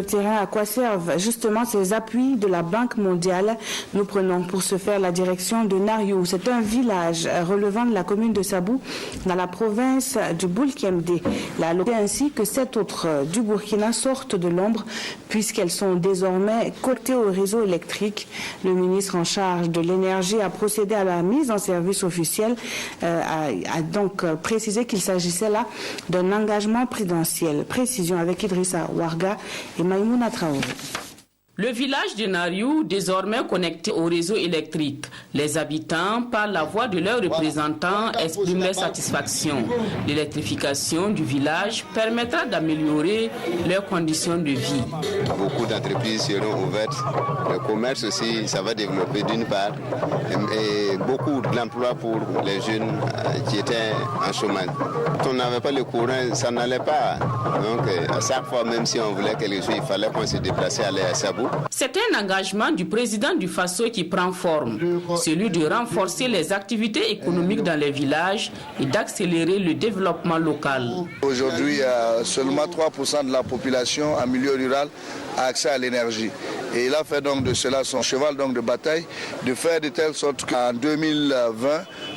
terrain, à quoi servent justement ces appuis de la Banque mondiale? Nous prenons pour ce faire la direction de Nariou. C'est un village relevant de la commune de Sabou, dans la province du Boulkemdé. La localité ainsi que 7 autres du Burkina sortent de l'ombre puisqu'elles sont désormais connectées au réseau électrique. Le ministre en charge de l'énergie a procédé à la mise en service officielle, a donc précisé qu'il s'agissait là d'un engagement présidentiel. Précision avec Idrissa Ouarga et Maïmouna Traoré. Le village de Nariou, désormais connecté au réseau électrique. Les habitants, par la voix de leurs représentants, expriment leur satisfaction. L'électrification du village permettra d'améliorer leurs conditions de vie. Beaucoup d'entreprises seront ouvertes. Le commerce aussi, ça va développer d'une part. Et beaucoup d'emplois pour les jeunes qui étaient en chômage. Quand on n'avait pas le courant, ça n'allait pas. Donc, à chaque fois, même si on voulait quelque chose, il fallait qu'on se déplaçait à aller à Sabou. C'est un engagement du président du Faso qui prend forme, celui de renforcer les activités économiques dans les villages et d'accélérer le développement local. Aujourd'hui, seulement 3% de la population en milieu rural a accès à l'énergie. Et il a fait donc de cela son cheval donc de bataille, de faire de telle sorte qu'en 2020,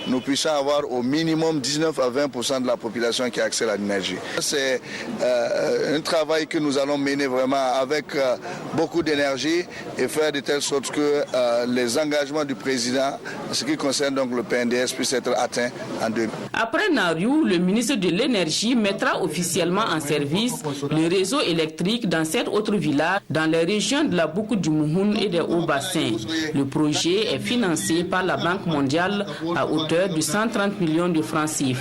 nous puissions avoir au minimum 19 à 20% de la population qui a accès à l'énergie. C'est un travail que nous allons mener vraiment avec beaucoup d'énergie et faire de telle sorte que les engagements du président, en ce qui concerne donc le PNDS, puissent être atteints en 2020. Après Nariou, le ministre de l'Énergie mettra officiellement en service le réseau électrique dans 7 autres villages dans les régions de la Boukou du Mouhoun et des Hauts-Bassins. Le projet est financé par la Banque mondiale à hauteur de 130 millions de francs CFA.